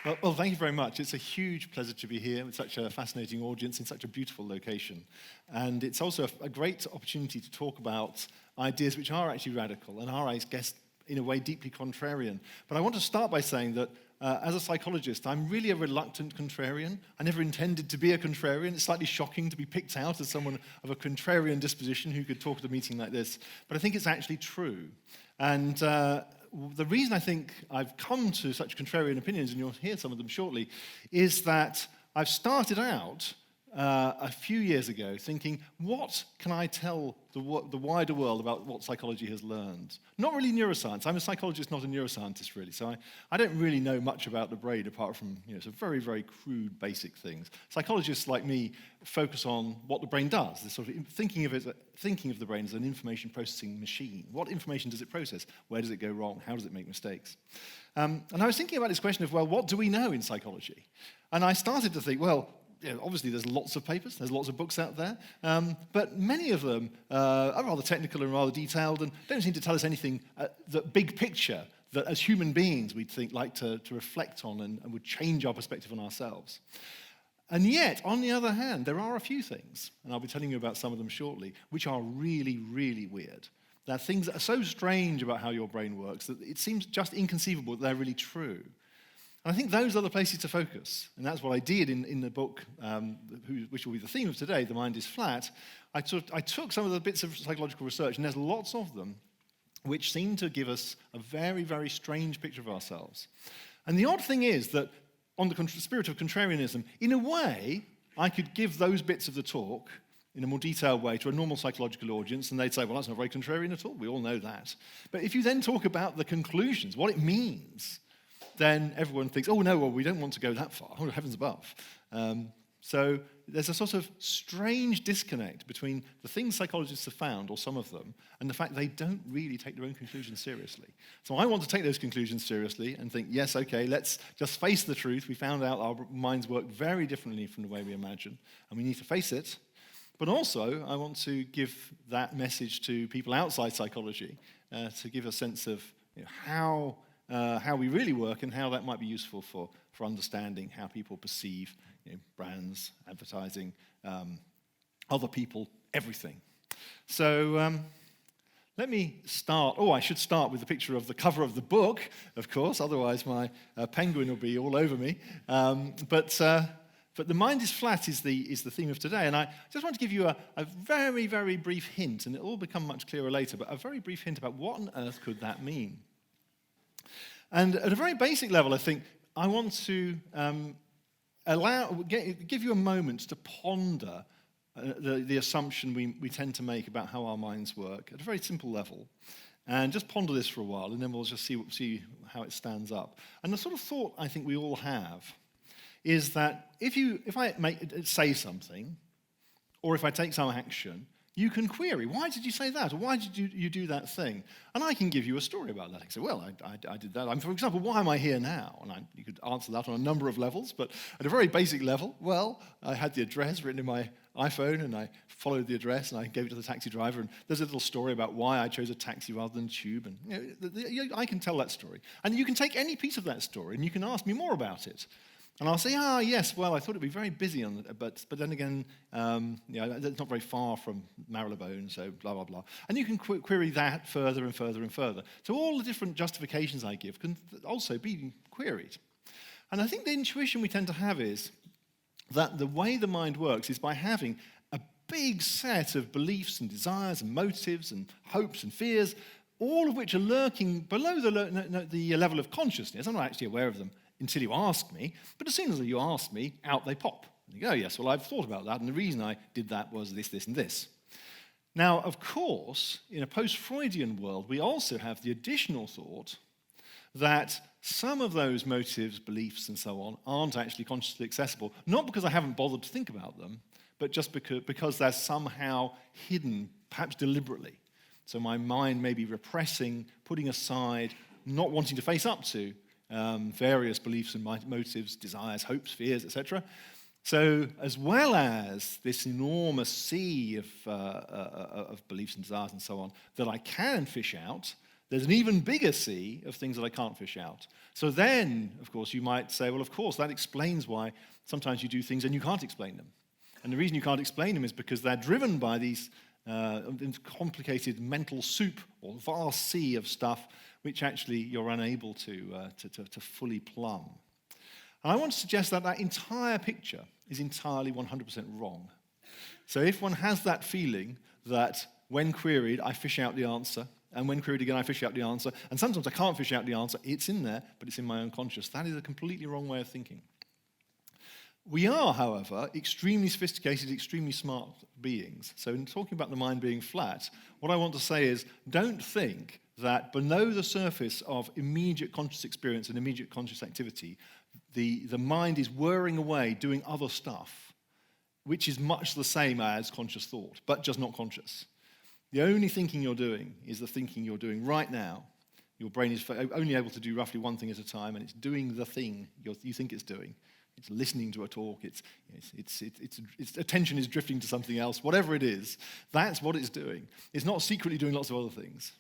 Well, thank you very much. It's a huge pleasure to be here with such a fascinating audience in such a beautiful location. And it's also a great opportunity to talk about ideas which are actually radical and are, I guess, in a way, deeply contrarian. But I want to start by saying that as a psychologist, I'm really a reluctant contrarian. I never intended to be a contrarian. It's slightly shocking to be picked out as someone of a contrarian disposition who could talk at a meeting like this. But I think it's actually true. And the reason I think I've come to such contrarian opinions, and you'll hear some of them shortly, is that I've started out a few years ago thinking, what can I tell the wider world about what psychology has learned? Not really neuroscience. I'm a psychologist, not a neuroscientist, really. So I don't really know much about the brain apart from some very, very crude, basic things. Psychologists like me focus on what the brain does. This sort of thinking of the brain as an information processing machine. What information does it process? Where does it go wrong? How does it make mistakes? And I was thinking about this question of, well, what do we know in psychology? And I started to think, well, obviously there's lots of papers, there's lots of books out there, but many of them are rather technical and rather detailed and don't seem to tell us anything, the big picture that as human beings we'd like to reflect on and would change our perspective on ourselves. And yet, on the other hand, there are a few things, and I'll be telling you about some of them shortly, which are really, really weird. There are things that are so strange about how your brain works that it seems just inconceivable that they're really true. And I think those are the places to focus. And that's what I did in the book, which will be the theme of today, The Mind is Flat. I took some of the bits of psychological research, and there's lots of them, which seem to give us a very, very strange picture of ourselves. And the odd thing is that, on the spirit of contrarianism, in a way, I could give those bits of the talk in a more detailed way to a normal psychological audience, and they'd say, well, that's not very contrarian at all. We all know that. But if you then talk about the conclusions, what it means, then everyone thinks, oh, no, well, we don't want to go that far. Oh, heavens above. So there's a sort of strange disconnect between the things psychologists have found, or some of them, and the fact they don't really take their own conclusions seriously. So I want to take those conclusions seriously and think, yes, okay, let's just face the truth. We found out our minds work very differently from the way we imagine, and we need to face it. But also, I want to give that message to people outside psychology to give a sense of how we really work and how that might be useful for understanding how people perceive brands, advertising, other people, everything. So let me start. Oh, I should start with the picture of the cover of the book, of course, otherwise my penguin will be all over me. But The Mind is Flat is the theme of today, and I just want to give you a very, very brief hint, and it will all become much clearer later, but a very brief hint about what on earth could that mean. And at a very basic level, I think I want to give you a moment to ponder the assumption we tend to make about how our minds work at a very simple level. And just ponder this for a while, and then we'll just see how it stands up. And the sort of thought I think we all have is that if I say something, or if I take some action, you can query, why did you say that? Or why did you do that thing? And I can give you a story about that. I can say, well, I did that. For example, why am I here now? And you could answer that on a number of levels, but at a very basic level, well, I had the address written in my iPhone, and I followed the address, and I gave it to the taxi driver, and there's a little story about why I chose a taxi rather than tube, and I can tell that story. And you can take any piece of that story, and you can ask me more about it. And I'll say, yes, well, I thought it'd be very busy but then again, it's not very far from Marylebone, so blah, blah, blah. And you can query that further and further and further. So all the different justifications I give can also be queried. And I think the intuition we tend to have is that the way the mind works is by having a big set of beliefs and desires and motives and hopes and fears, all of which are lurking below the level of consciousness. I'm not actually aware of them until you ask me, but as soon as you ask me, out they pop. And you go, yes, well, I've thought about that, and the reason I did that was this, this, and this. Now, of course, in a post-Freudian world, we also have the additional thought that some of those motives, beliefs, and so on aren't actually consciously accessible, not because I haven't bothered to think about them, but just because they're somehow hidden, perhaps deliberately. So my mind may be repressing, putting aside, not wanting to face up to various beliefs and motives, desires, hopes, fears, etc. So as well as this enormous sea of beliefs and desires and so on that I can fish out, there's an even bigger sea of things that I can't fish out. So then, of course, you might say, well, of course, that explains why sometimes you do things and you can't explain them. And the reason you can't explain them is because they're driven by these complicated mental soup or vast sea of stuff which actually you're unable to fully plumb. And I want to suggest that that entire picture is entirely 100% wrong. So if one has that feeling that when queried, I fish out the answer, and when queried again, I fish out the answer, and sometimes I can't fish out the answer, it's in there, but it's in my unconscious. That is a completely wrong way of thinking. We are, however, extremely sophisticated, extremely smart beings. So in talking about the mind being flat, what I want to say is, don't think that below the surface of immediate conscious experience and immediate conscious activity, the mind is whirring away doing other stuff, which is much the same as conscious thought, but just not conscious. The only thinking you're doing is the thinking you're doing right now. Your brain is only able to do roughly one thing at a time, and it's doing the thing you think it's doing. It's listening to a talk. Its attention is drifting to something else. Whatever it is, that's what it's doing. It's not secretly doing lots of other things.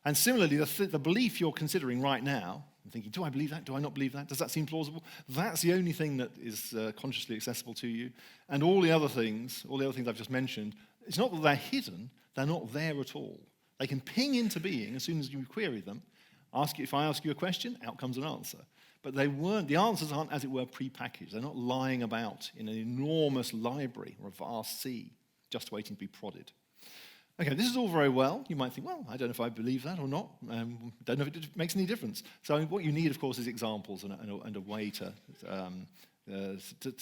And similarly, the belief you're considering right now, and thinking, do I believe that? Do I not believe that? Does that seem plausible? That's the only thing that is consciously accessible to you. And all the other things I've just mentioned, it's not that they're hidden. They're not there at all. They can ping into being as soon as you query them. If I ask you a question, out comes an answer. But the answers aren't, as it were, prepackaged. They're not lying about in an enormous library or a vast sea, just waiting to be prodded. Okay, this is all very well. You might think, well, I don't know if I believe that or not. Don't know if it makes any difference. So what you need, of course, is examples and a way to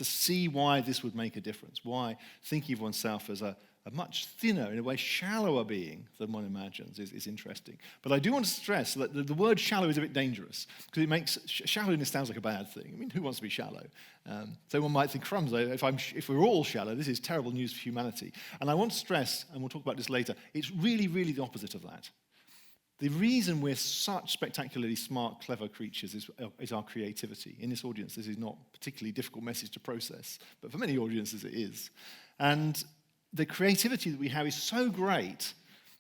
see why this would make a difference, why thinking of oneself as a much thinner, in a way shallower being than one imagines is interesting. But I do want to stress that the word shallow is a bit dangerous, because it makes shallowness sounds like a bad thing. I mean, who wants to be shallow? So one might think, crumbs, if we're all shallow, this is terrible news for humanity. And I want to stress, and we'll talk about this later, it's really, really the opposite of that. The reason we're such spectacularly smart, clever creatures is our creativity. In this audience, this is not a particularly difficult message to process, but for many audiences it is. And the creativity that we have is so great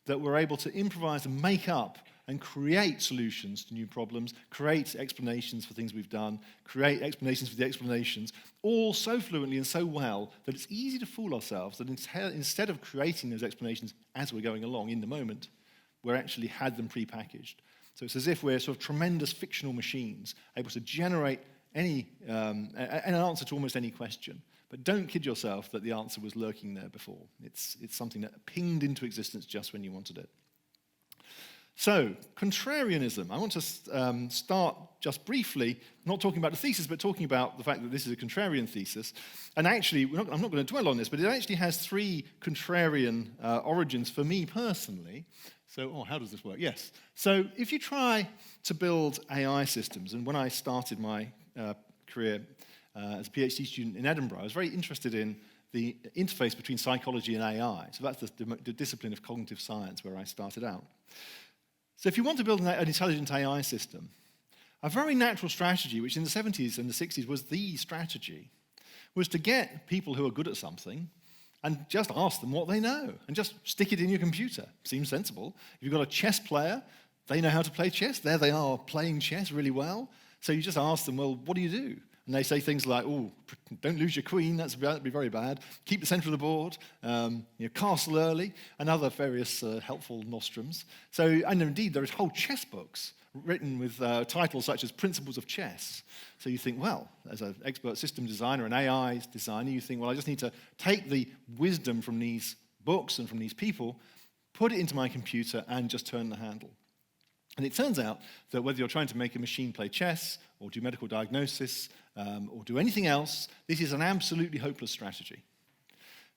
that we're able to improvise and make up and create solutions to new problems, create explanations for things we've done, create explanations for the explanations, all so fluently and so well that it's easy to fool ourselves that instead of creating those explanations as we're going along in the moment, we actually had them prepackaged. So it's as if we're sort of tremendous fictional machines, able to generate an answer to almost any question. But don't kid yourself that the answer was lurking there before. It's something that pinged into existence just when you wanted it. So, contrarianism. I want to start just briefly, not talking about the thesis, but talking about the fact that this is a contrarian thesis. And actually, I'm not going to dwell on this, but it actually has three contrarian origins for me personally. So, how does this work? Yes. So, if you try to build AI systems, and when I started my career as a PhD student in Edinburgh, I was very interested in the interface between psychology and AI. So that's the discipline of cognitive science where I started out. So if you want to build an intelligent AI system, a very natural strategy, which in the 70s and the 60s was the strategy, was to get people who are good at something and just ask them what they know and just stick it in your computer. Seems sensible. If you've got a chess player, they know how to play chess. There they are playing chess really well. So you just ask them, well, what do you do? And they say things like, oh, don't lose your queen, that'd be very bad. Keep the center of the board, castle early, and other various helpful nostrums. So, and indeed, there is whole chess books written with titles such as Principles of Chess. So you think, well, as an expert system designer, an AI designer, you think, well, I just need to take the wisdom from these books and from these people, put it into my computer, and just turn the handle. And it turns out that whether you're trying to make a machine play chess or do medical diagnosis or do anything else, this is an absolutely hopeless strategy.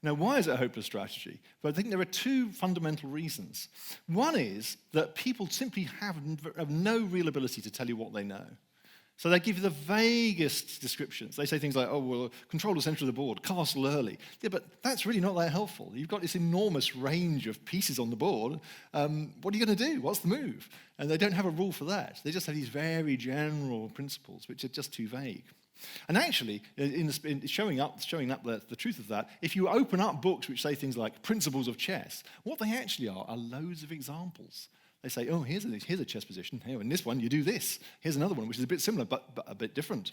Now, why is it a hopeless strategy? Well, I think there are two fundamental reasons. One is that people simply have no real ability to tell you what they know. So they give you the vaguest descriptions. They say things like, oh, well, control the center of the board, castle early. Yeah, but that's really not that helpful. You've got this enormous range of pieces on the board. What are you going to do? What's the move? And they don't have a rule for that. They just have these very general principles, which are just too vague. And actually, in showing up the truth of that, if you open up books which say things like Principles of Chess, what they actually are loads of examples. They say, oh, here's a chess position. Here, in this one, you do this. Here's another one, which is a bit similar, but a bit different.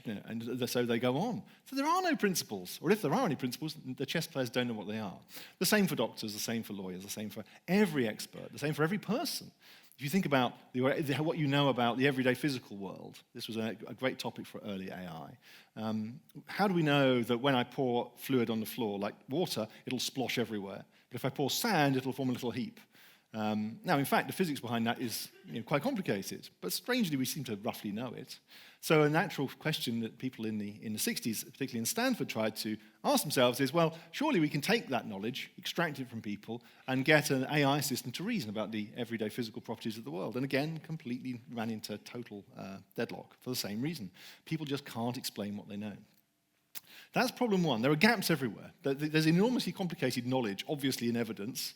And so they go on. So there are no principles. Or if there are any principles, the chess players don't know what they are. The same for doctors, the same for lawyers, the same for every expert, the same for every person. If you think about what you know about the everyday physical world, this was a great topic for early AI. How do we know that when I pour fluid on the floor, like water, it'll splosh everywhere? But if I pour sand, it'll form a little heap. Now, in fact, the physics behind that is quite complicated, but strangely, we seem to roughly know it. So a natural question that people in the 60s, particularly in Stanford, tried to ask themselves is, well, surely we can take that knowledge, extract it from people, and get an AI system to reason about the everyday physical properties of the world. And again, completely ran into total deadlock for the same reason. People just can't explain what they know. That's problem one. There are gaps everywhere. There's enormously complicated knowledge, obviously in evidence.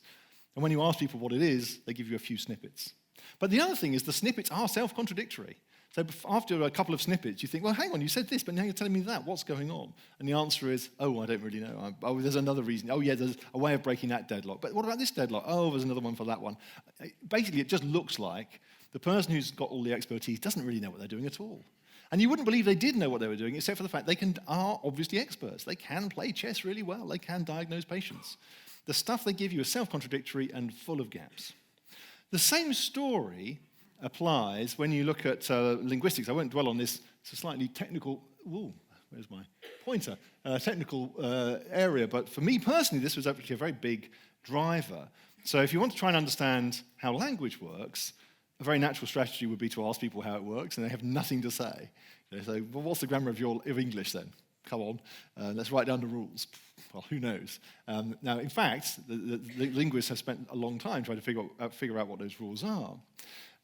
And when you ask people what it is, they give you a few snippets. But the other thing is the snippets are self-contradictory. So after a couple of snippets, you think, well, hang on, you said this, but now you're telling me that. What's going on? And the answer is, oh, I don't really know. Oh, there's another reason. Oh, yeah, there's a way of breaking that deadlock. But what about this deadlock? Oh, there's another one for that one. Basically, it just looks like the person who's got all the expertise doesn't really know what they're doing at all. And you wouldn't believe they did know what they were doing, except for the fact they are obviously experts. They can play chess really well. They can diagnose patients. The stuff they give you is self-contradictory and full of gaps. The same story applies when you look at linguistics. I won't dwell on this. It's a slightly technical, where's my pointer? Technical area. But for me personally, this was actually a very big driver. So if you want to try and understand how language works, a very natural strategy would be to ask people how it works, and they have nothing to say. So, well, what's the grammar of English then? Come on, let's write down the rules. Well, who knows? Now, in fact, the linguists have spent a long time trying to figure out what those rules are.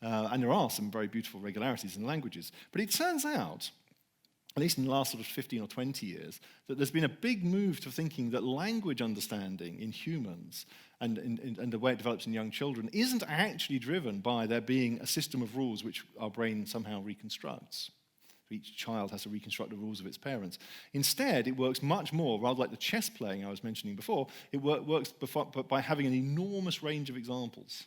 And there are some very beautiful regularities in languages. But it turns out, at least in the last sort of 15 or 20 years, that there's been a big move to thinking that language understanding in humans and the way it develops in young children isn't actually driven by there being a system of rules which our brain somehow reconstructs. Each child has to reconstruct the rules of its parents. Instead, it works much more, rather like the chess playing I was mentioning before, it works by having an enormous range of examples.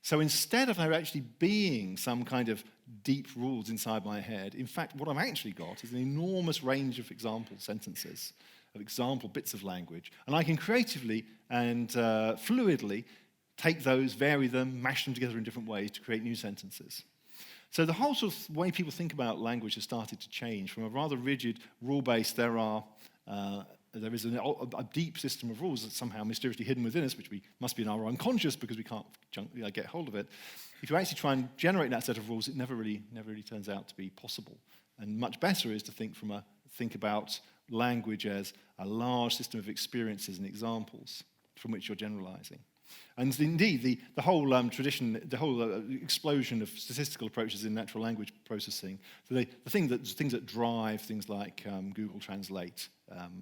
So instead of there actually being some kind of deep rules inside my head, in fact, what I've actually got is an enormous range of example sentences, of example bits of language, and I can creatively and fluidly take those, vary them, mash them together in different ways to create new sentences. So the whole sort of way people think about language has started to change. From a rather rigid, rule-based, there is a deep system of rules that's somehow mysteriously hidden within us, which we must be in our unconscious because we can't get hold of it. If you actually try and generate that set of rules, it never really turns out to be possible. And much better is to think about language as a large system of experiences and examples from which you're generalizing. And indeed, the whole tradition, the whole explosion of statistical approaches in natural language processing, so the things that drive things like Google Translate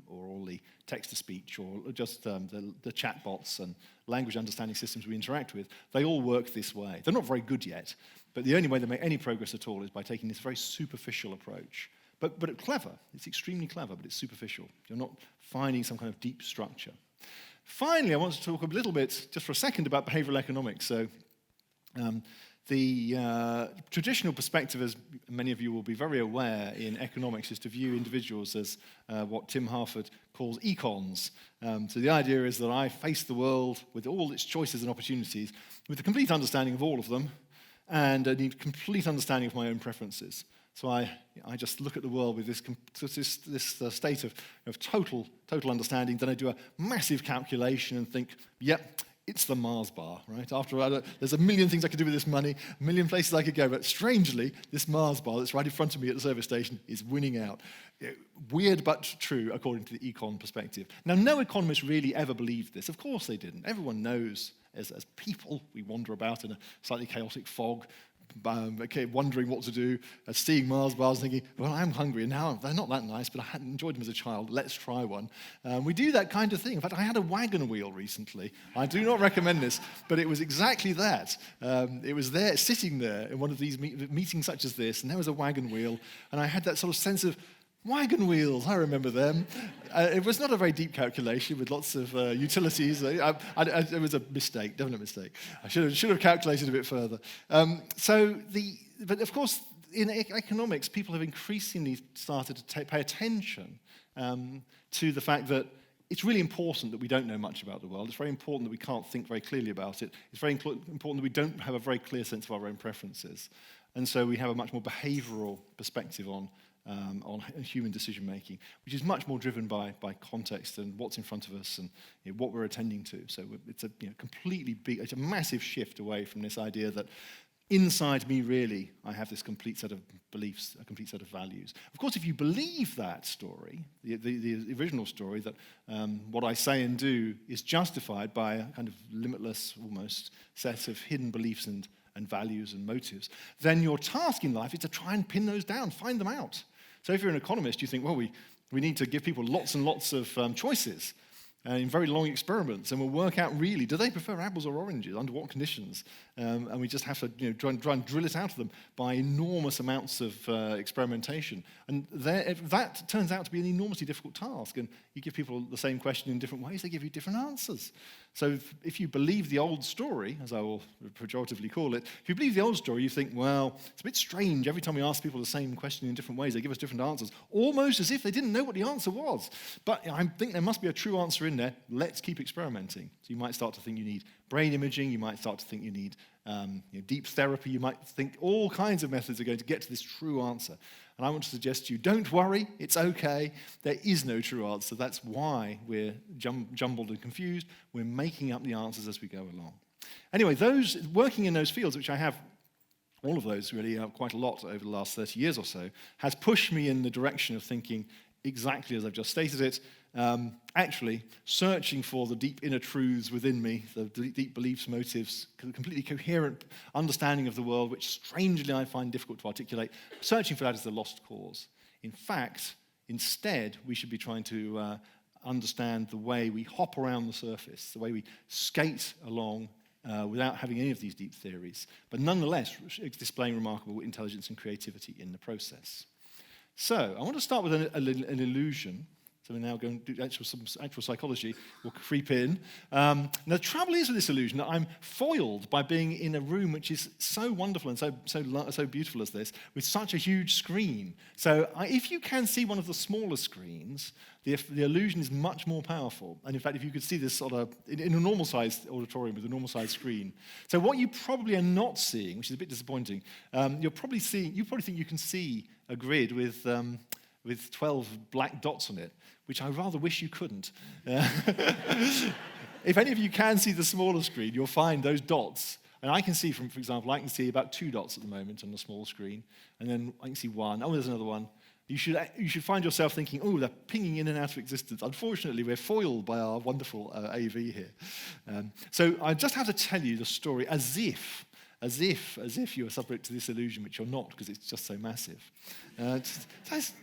or all the text-to-speech or just the chatbots and language understanding systems we interact with, they all work this way. They're not very good yet, but the only way they make any progress at all is by taking this very superficial approach. But it's clever. It's extremely clever, but it's superficial. You're not finding some kind of deep structure. Finally, I want to talk a little bit, just for a second, about behavioral economics. So the traditional perspective, as many of you will be very aware in economics, is to view individuals as what Tim Harford calls econs. So the idea is that I face the world with all its choices and opportunities with a complete understanding of all of them and a complete understanding of my own preferences. So I just look at the world with this state of total understanding. Then I do a massive calculation and think, yep, it's the Mars bar, right? After all, there's a million things I could do with this money, a million places I could go, but strangely, this Mars bar that's right in front of me at the service station is winning out. Weird but true, according to the econ perspective. Now, no economist really ever believed this. Of course they didn't. Everyone knows, as people, we wander about in a slightly chaotic fog, wondering what to do, seeing Mars bars, thinking, well, I'm hungry, and now they're not that nice, but I hadn't enjoyed them as a child. Let's try one. We do that kind of thing. In fact, I had a wagon wheel recently. I do not recommend this, but it was exactly that. It was there, sitting there in one of these meetings such as this, and there was a wagon wheel, and I had that sort of sense of, Wagon wheels, I remember them. It was not a very deep calculation with lots of utilities. It was a mistake, definite mistake. I should have calculated a bit further. But of course, in economics, people have increasingly started to pay attention to the fact that it's really important that we don't know much about the world. It's very important that we can't think very clearly about it. It's very important that we don't have a very clear sense of our own preferences. And so we have a much more behavioural perspective on human decision-making, which is much more driven by context and what's in front of us and what we're attending to. So it's a it's a massive shift away from this idea that inside me, really, I have this complete set of beliefs, a complete set of values. Of course, if you believe that story, the original story, that what I say and do is justified by a kind of limitless, almost, set of hidden beliefs and values and motives, then your task in life is to try and pin those down, find them out. So if you're an economist, you think, well, we need to give people lots and lots of choices in very long experiments, and we'll work out really, do they prefer apples or oranges, under what conditions? And we just have to try and drill it out of them by enormous amounts of experimentation. And that turns out to be an enormously difficult task. And you give people the same question in different ways, they give you different answers. So if you believe the old story, as I will pejoratively call it, if you believe the old story, you think, well, it's a bit strange. Every time we ask people the same question in different ways, they give us different answers, almost as if they didn't know what the answer was. But I think there must be a true answer in there. Let's keep experimenting. So you might start to think you need brain imaging. You might start to think you need deep therapy. You might think all kinds of methods are going to get to this true answer. And I want to suggest to you, don't worry, it's okay. There is no true answer. That's why we're jumbled and confused. We're making up the answers as we go along. Anyway, those working in those fields, which I have all of those really quite a lot over the last 30 years or so, has pushed me in the direction of thinking exactly as I've just stated it, actually searching for the deep inner truths within me, the deep beliefs, motives, completely coherent understanding of the world, which strangely I find difficult to articulate. Searching for that is the lost cause. In fact, instead, we should be trying to understand the way we hop around the surface, the way we skate along without having any of these deep theories, but nonetheless displaying remarkable intelligence and creativity in the process. So I want to start with an illusion. So we're now going to do some actual psychology. We'll creep in. Now, the trouble is with this illusion that I'm foiled by being in a room which is so wonderful and so beautiful as this, with such a huge screen. So if you can see one of the smaller screens, the illusion is much more powerful. And in fact, if you could see this sort of in a normal-sized auditorium with a normal-sized screen. So what you probably are not seeing, which is a bit disappointing, you probably think you can see a grid with 12 black dots on it, which I rather wish you couldn't. If any of you can see the smaller screen, you'll find those dots. And I can see, for example, I can see about 2 dots at the moment on the small screen. And then I can see 1. Oh, there's another one. You should find yourself thinking, oh, they're pinging in and out of existence. Unfortunately, we're foiled by our wonderful AV here. So I just have to tell you the story as if you are subject to this illusion, which you're not, because it's just so massive. That's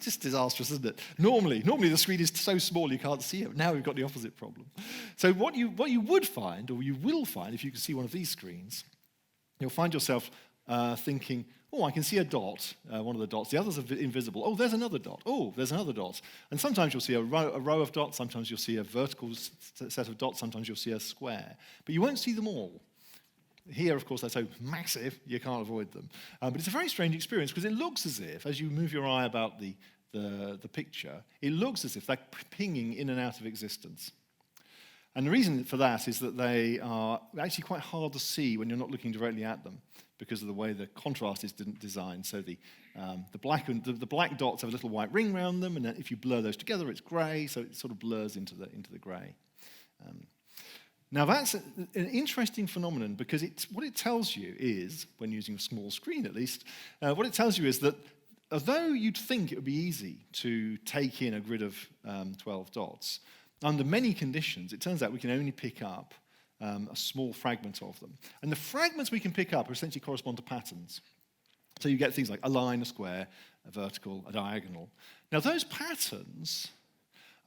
just disastrous, isn't it? Normally the screen is so small you can't see it. Now we've got the opposite problem. So what you would find, or you will find, if you can see one of these screens, you'll find yourself thinking, oh, I can see a dot, one of the dots. The others are invisible. Oh, there's another dot. Oh, there's another dot. And sometimes you'll see a row of dots. Sometimes you'll see a vertical set of dots. Sometimes you'll see a square. But you won't see them all. Here, of course, they're so massive, you can't avoid them. But it's a very strange experience because it looks as if, as you move your eye about the picture, it looks as if they're pinging in and out of existence. And the reason for that is that they are actually quite hard to see when you're not looking directly at them because of the way the contrast is designed. So the black dots have a little white ring around them, and if you blur those together, it's grey, so it sort of blurs into the grey. Now, that's an interesting phenomenon because what it tells you is, when using a small screen at least, what it tells you is that although you'd think it would be easy to take in a grid of 12 dots, under many conditions, it turns out we can only pick up a small fragment of them. And the fragments we can pick up essentially correspond to patterns. So you get things like a line, a square, a vertical, a diagonal. Now, those patterns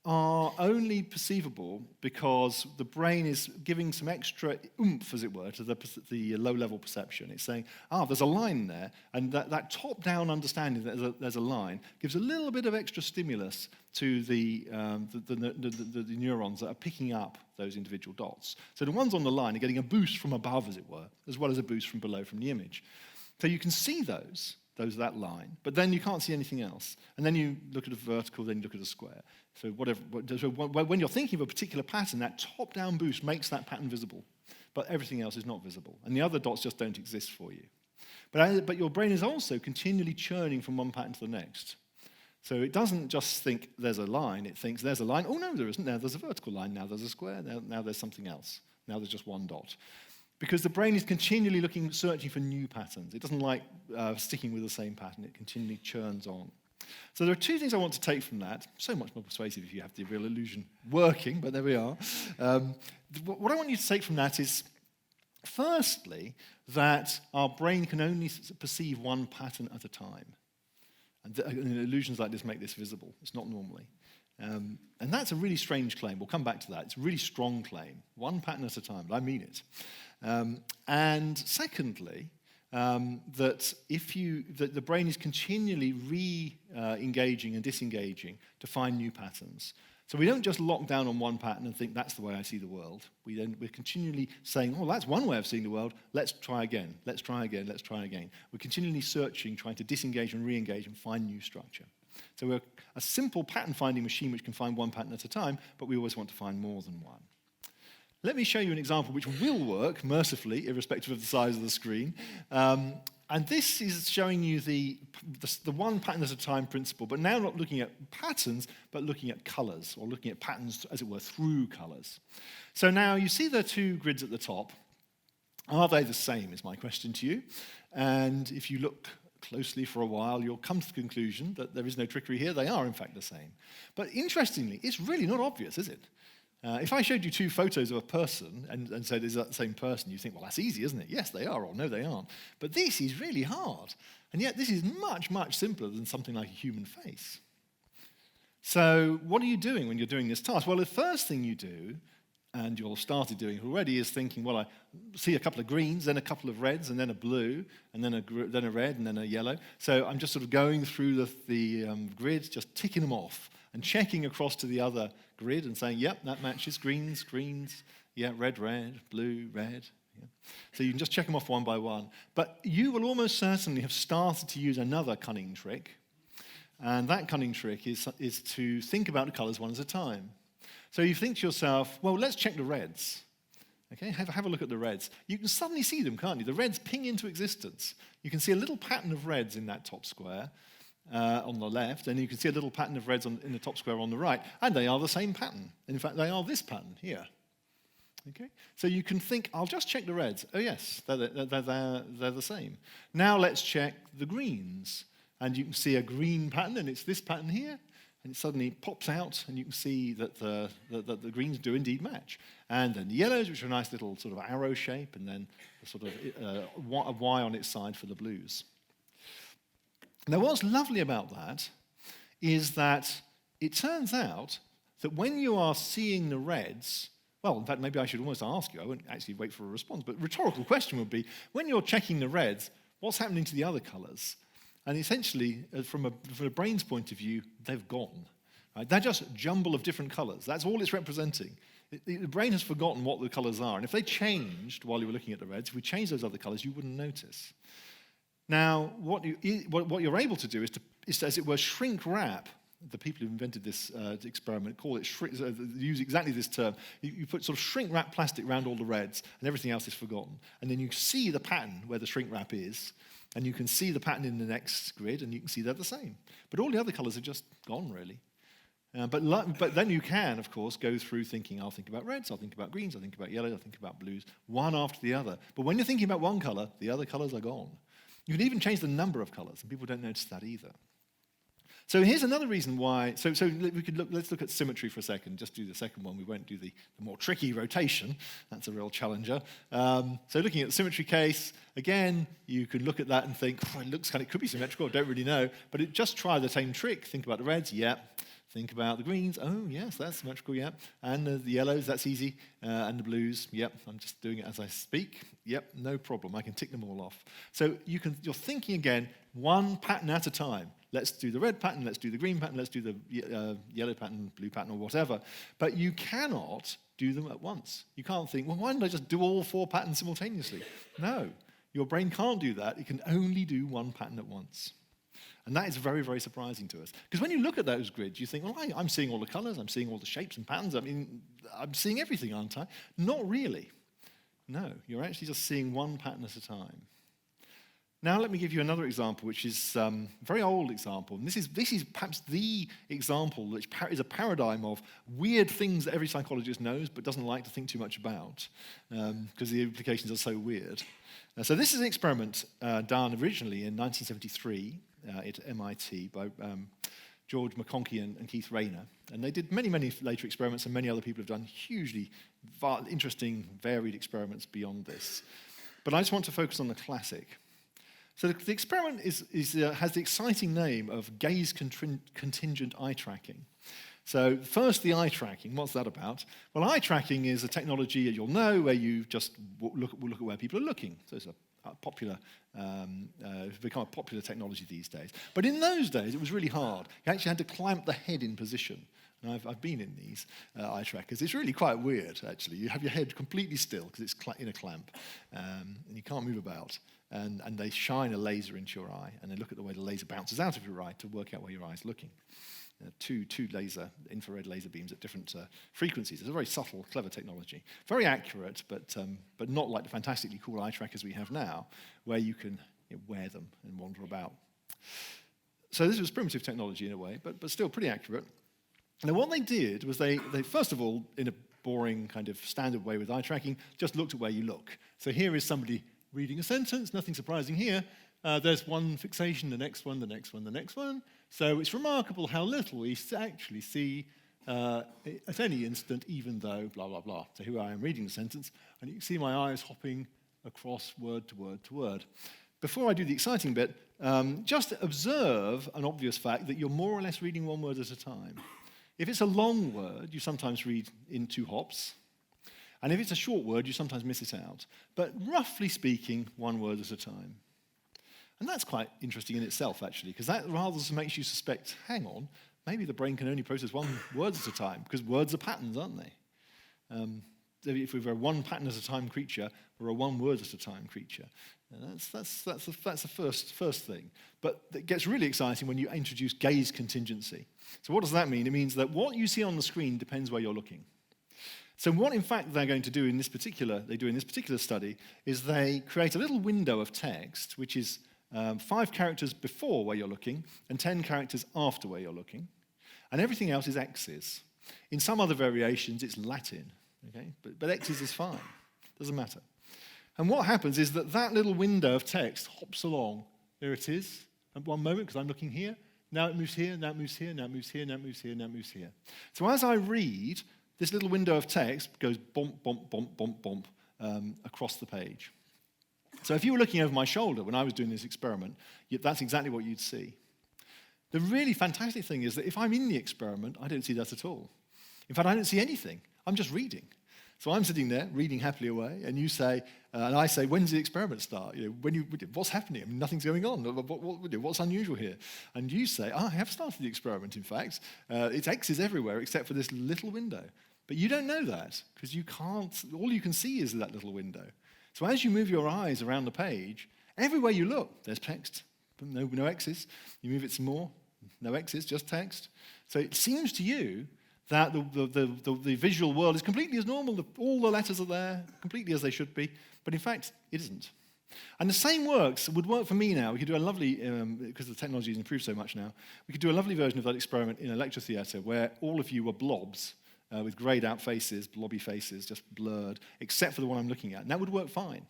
are only perceivable because the brain is giving some extra oomph, as it were, to the low-level perception. It's saying, there's a line there, and that top-down understanding that there's a line gives a little bit of extra stimulus to the neurons that are picking up those individual dots. So the ones on the line are getting a boost from above, as it were, as well as a boost from below from the image. So you can see that line, but then you can't see anything else. And then you look at a vertical, then you look at a square. So when you're thinking of a particular pattern, that top-down boost makes that pattern visible, but everything else is not visible. And the other dots just don't exist for you. But your brain is also continually churning from one pattern to the next. So it doesn't just think there's a line, it thinks there's a line. Oh, no, there isn't. Now there's a vertical line. Now there's a square. Now there's something else. Now there's just one dot. Because the brain is continually searching for new patterns. It doesn't like sticking with the same pattern. It continually churns on. So there are two things I want to take from that. So much more persuasive if you have the real illusion working, but there we are. What I want you to take from that is, firstly, that our brain can only perceive one pattern at a time. And illusions like this make this visible. It's not normally. And that's a really strange claim. We'll come back to that. It's a really strong claim. One pattern at a time, but I mean it. And secondly, that the brain is continually re-engaging and disengaging to find new patterns. So we don't just lock down on one pattern and think that's the way I see the world. We're continually saying, oh, that's one way of seeing the world. Let's try again. Let's try again. Let's try again. We're continually searching, trying to disengage and re-engage and find new structure. So we're a simple pattern-finding machine which can find one pattern at a time, but we always want to find more than one. Let me show you an example which will work, mercifully, irrespective of the size of the screen. And this is showing you the one pattern at a time principle, but now not looking at patterns, but looking at colors, or looking at patterns, as it were, through colors. So now you see the two grids at the top. Are they the same, is my question to you. And if you look closely for a while, you'll come to the conclusion that there is no trickery here. They are, in fact, the same. But interestingly, it's really not obvious, is it? If I showed you two photos of a person and said, is that the same person? You think, well, that's easy, isn't it? Yes, they are, or no, they aren't. But this is really hard. And yet this is much, much simpler than something like a human face. So what are you doing when you're doing this task? Well, the first thing you do, and you've started doing it already, is thinking, well, I see a couple of greens, then a couple of reds, and then a blue, and then a red, and then a yellow. So I'm just sort of going through the grid, just ticking them off, and checking across to the other grid and saying, yep, that matches, greens, yeah, red, blue, red. Yeah. So you can just check them off one by one. But you will almost certainly have started to use another cunning trick, and that cunning trick is to think about the colors one at a time. So you think to yourself, well, let's check the reds. Okay, have a look at the reds. You can suddenly see them, can't you? The reds ping into existence. You can see a little pattern of reds in that top square on the left, and you can see a little pattern of reds in the top square on the right, and they are the same pattern. And in fact, they are this pattern here. Okay, so you can think, I'll just check the reds. Oh yes, they're the same. Now let's check the greens, and you can see a green pattern, and it's this pattern here. And it suddenly pops out, and you can see that the greens do indeed match. And then the yellows, which are a nice little sort of arrow shape, and then a sort of a Y on its side for the blues. Now, what's lovely about that is that it turns out that when you are seeing the reds, well, in fact, maybe I should almost ask you, I won't actually wait for a response, but rhetorical question would be, when you're checking the reds, what's happening to the other colors? And essentially, from a brain's point of view, they've gone. Right? They're just a jumble of different colors. That's all it's representing. The brain has forgotten what the colors are. And if they changed while you were looking at the reds, if we changed those other colors, you wouldn't notice. Now, what you're able to do is to, as it were, shrink wrap. The people who invented this experiment call it use exactly this term. You put sort of shrink wrap plastic around all the reds, and everything else is forgotten. And then you see the pattern where the shrink wrap is, and you can see the pattern in the next grid, and you can see they're the same. But all the other colors are just gone, really. But then you can, of course, go through thinking, I'll think about reds, I'll think about greens, I'll think about yellows, I'll think about blues, one after the other. But when you're thinking about one color, the other colors are gone. You can even change the number of colors, and people don't notice that either. So here's another reason why. So let's look at symmetry for a second. Just do the second one. We won't do the more tricky rotation. That's a real challenger. So looking at the symmetry case, again, you can look at that and think, oh, it could be symmetrical. I don't really know. But just try the same trick. Think about the reds. Yeah. Think about the greens. Oh, yes, that's symmetrical, yeah. And the yellows, that's easy. And the blues, yep, I'm just doing it as I speak. Yep, no problem. I can tick them all off. So you're thinking again, one pattern at a time. Let's do the red pattern, let's do the green pattern, let's do the yellow pattern, blue pattern, or whatever. But you cannot do them at once. You can't think, well, why don't I just do all 4 patterns simultaneously? No, your brain can't do that. It can only do one pattern at once. And that is very, very surprising to us. Because when you look at those grids, you think, well, I'm seeing all the colors, I'm seeing all the shapes and patterns. I mean, I'm seeing everything, aren't I? Not really. No, you're actually just seeing one pattern at a time. Now let me give you another example, which is a very old example. And this is perhaps the example which is a paradigm of weird things that every psychologist knows but doesn't like to think too much about because the implications are so weird. So this is an experiment done originally in 1973 at MIT by George McConkie and Keith Rayner. And they did many, many later experiments, and many other people have done hugely interesting, varied experiments beyond this. But I just want to focus on the classic. So the experiment has the exciting name of gaze contingent eye tracking. So first, the eye tracking. What's that about? Well, eye tracking is a technology, you'll know, where you just look at where people are looking. So it's it's become a popular technology these days. But in those days, it was really hard. You actually had to clamp the head in position. And I've been in these eye trackers. It's really quite weird, actually. You have your head completely still because it's in a clamp, and you can't move about. And they shine a laser into your eye, and they look at the way the laser bounces out of your eye to work out where your eye is looking. Two infrared laser beams at different frequencies. It's a very subtle, clever technology. Very accurate, but not like the fantastically cool eye trackers we have now, where you can wear them and wander about. So this was primitive technology in a way, but still pretty accurate. Now what they did was they first of all, in a boring kind of standard way with eye tracking, just looked at where you look. So here is somebody reading a sentence, nothing surprising here. There's one fixation, the next one, the next one, the next one. So it's remarkable how little we actually see at any instant, even though blah, blah, blah. So here I am reading the sentence, and you can see my eyes hopping across word to word to word. Before I do the exciting bit, just observe an obvious fact that you're more or less reading one word at a time. If it's a long word, you sometimes read in 2 hops. And if it's a short word, you sometimes miss it out. But roughly speaking, 1 word at a time. And that's quite interesting in itself, actually, because that rather makes you suspect, hang on, maybe the brain can only process 1 word at a time, because words are patterns, aren't they? If we're a 1 pattern at a time creature, we're a 1 word at a time creature. And that's the first thing. But it gets really exciting when you introduce gaze contingency. So what does that mean? It means that what you see on the screen depends where you're looking. So what, in fact, they're going to do in this particular study is they create a little window of text, which is 5 characters before where you're looking and 10 characters after where you're looking. And everything else is X's. In some other variations, it's Latin. Okay? But X's is fine. Doesn't matter. And what happens is that little window of text hops along. There it is at one moment, because I'm looking here. Now it moves here, now it moves here, now it moves here, now it moves here, now it moves here. So as I read, this little window of text goes bump, bump, bump, bump, bump across the page. So if you were looking over my shoulder when I was doing this experiment, that's exactly what you'd see. The really fantastic thing is that if I'm in the experiment, I don't see that at all. In fact, I don't see anything. I'm just reading. So I'm sitting there, reading happily away, and you say, and I say, when's the experiment start? What's happening? I mean, nothing's going on. What's unusual here? And you say, I have started the experiment, in fact. It's X's everywhere except for this little window. But you don't know that, because all you can see is that little window. So as you move your eyes around the page, everywhere you look, there's text, but no X's. You move it some more, no X's, just text. So it seems to you that the visual world is completely as normal. All the letters are there, completely as they should be. But in fact, it isn't. And the same would work for me now. We could do a lovely, because the technology has improved so much now, we could do a lovely version of that experiment in a lecture theatre where all of you were blobs with greyed out faces, blobby faces, just blurred, except for the one I'm looking at. And that would work fine.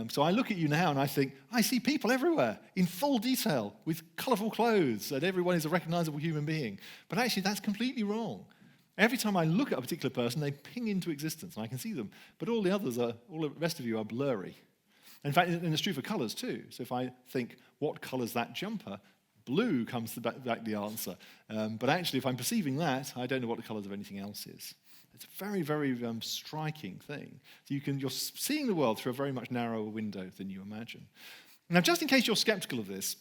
So I look at you now and I think, I see people everywhere in full detail with colourful clothes, and everyone is a recognisable human being. But actually, that's completely wrong. Every time I look at a particular person, they ping into existence, and I can see them. But all the rest of you are blurry. In fact, and it's true for colours too. So if I think, what colour's that jumper? Blue comes back the answer. But actually, if I'm perceiving that, I don't know what the colours of anything else is. It's a very, very striking thing. So you're seeing the world through a very much narrower window than you imagine. Now, just in case you're skeptical of this,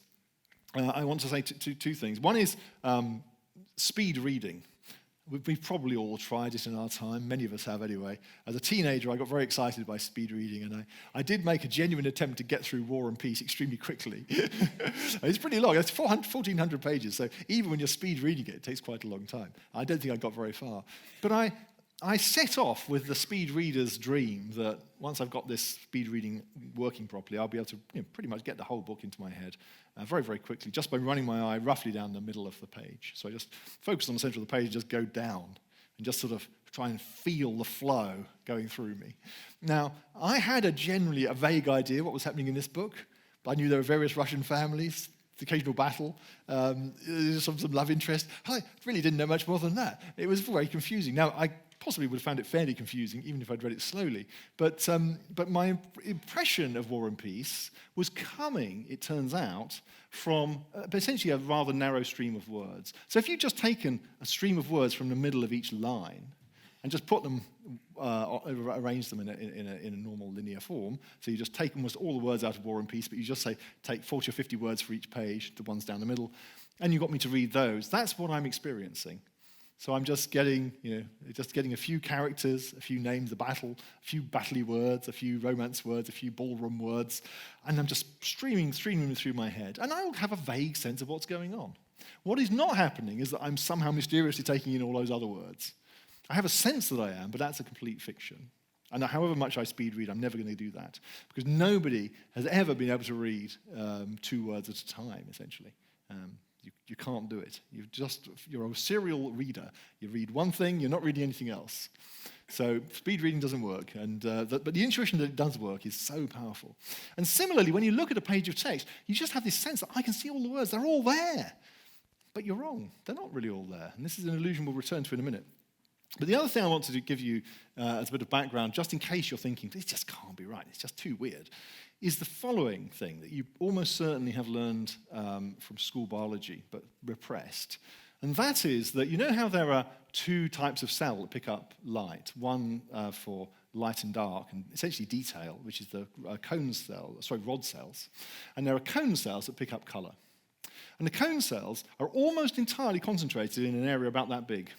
I want to say two things. One is speed reading. We've probably all tried it in our time. Many of us have anyway. As a teenager, I got very excited by speed reading, and I did make a genuine attempt to get through War and Peace extremely quickly. It's pretty long. It's 1,400 pages, so even when you're speed reading it, it takes quite a long time. I don't think I got very far. But I set off with the speed reader's dream that once I've got this speed reading working properly, I'll be able to pretty much get the whole book into my head very, very quickly, just by running my eye roughly down the middle of the page. So I just focus on the center of the page and just go down and just sort of try and feel the flow going through me. Now, I had generally a vague idea what was happening in this book, but I knew there were various Russian families, the occasional battle, some love interest. I really didn't know much more than that. It was very confusing. Now, I possibly would have found it fairly confusing, even if I'd read it slowly. But my impression of War and Peace was coming, it turns out, from essentially a rather narrow stream of words. So if you'd just taken a stream of words from the middle of each line and just put them, arranged them in a normal linear form, so you just take almost all the words out of War and Peace, but you just say, take 40 or 50 words for each page, the ones down the middle, and you got me to read those. That's what I'm experiencing. So I'm just getting a few characters, a few names of battle, a few battle-y words, a few romance words, a few ballroom words, and I'm just streaming them through my head. And I'll have a vague sense of what's going on. What is not happening is that I'm somehow mysteriously taking in all those other words. I have a sense that I am, but that's a complete fiction. And however much I speed read, I'm never going to do that, because nobody has ever been able to read 2 words at a time, essentially. You can't do it. You're a serial reader. You read one thing, you're not reading anything else. So speed reading doesn't work, but the intuition that it does work is so powerful. And similarly, when you look at a page of text, you just have this sense that I can see all the words. They're all there. But you're wrong. They're not really all there. And this is an illusion we'll return to in a minute. But the other thing I want to give you as a bit of background, just in case you're thinking, this just can't be right, it's just too weird, is the following thing that you almost certainly have learned from school biology, but repressed. And that is that you know how there are 2 types of cell that pick up light, one for light and dark, and essentially detail, which is the rod cells. And there are cone cells that pick up color. And the cone cells are almost entirely concentrated in an area about that big.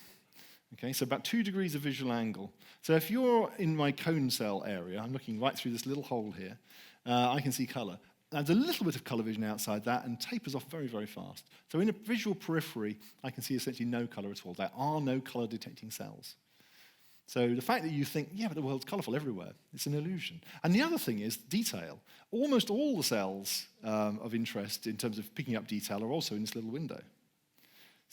Okay, so about 2 degrees of visual angle. So if you're in my cone cell area, I'm looking right through this little hole here, I can see color. There's a little bit of color vision outside that and tapers off very, very fast. So in a visual periphery, I can see essentially no color at all. There are no color detecting cells. So the fact that you think, yeah, but the world's colorful everywhere, it's an illusion. And the other thing is detail. Almost all the cells of interest in terms of picking up detail are also in this little window.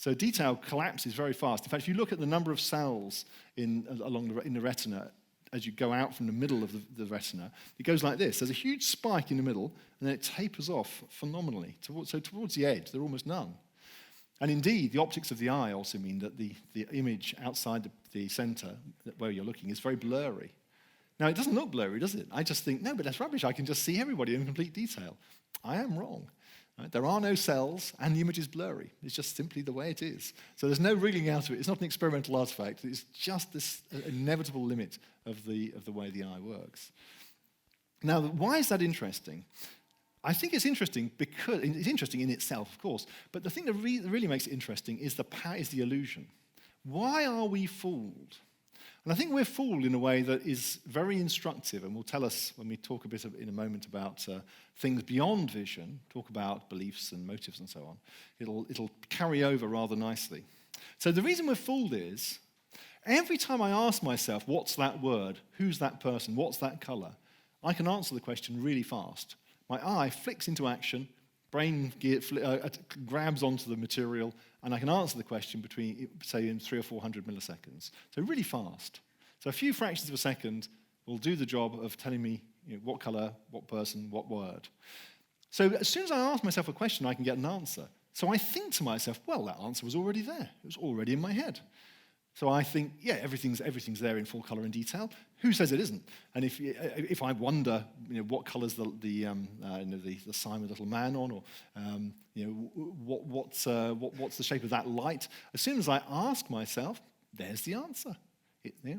So detail collapses very fast. In fact, if you look at the number of cells in the retina as you go out from the middle of the retina, it goes like this. There's a huge spike in the middle, and then it tapers off phenomenally. So towards the edge, there are almost none. And indeed, the optics of the eye also mean that the image outside the center where you're looking is very blurry. Now, it doesn't look blurry, does it? I just think, no, but that's rubbish. I can just see everybody in complete detail. I am wrong. Right? There are no cells, and the image is blurry. It's just simply the way it is. So there's no wriggling out of it. It's not an experimental artifact. It's just this inevitable limit of the way the eye works. Now, why is that interesting? I think it's interesting because it's interesting in itself, of course. But the thing that really makes it interesting is the illusion. Why are we fooled? And I think we're fooled in a way that is very instructive, and will tell us when we talk a bit in a moment about things beyond vision, talk about beliefs and motives and so on. It'll carry over rather nicely. So the reason we're fooled is, every time I ask myself, what's that word, who's that person, what's that color, I can answer the question really fast. My eye flicks into action, brain grabs onto the material, and I can answer the question between, say, in 300 or 400 milliseconds. So really fast. So a few fractions of a second will do the job of telling me what color, what person, what word. So as soon as I ask myself a question, I can get an answer. So I think to myself, well, that answer was already there. It was already in my head. So I think, yeah, everything's there in full color and detail. Who says it isn't? And if I wonder, what color's the sign with the little man on, or what's the shape of that light? As soon as I ask myself, there's the answer.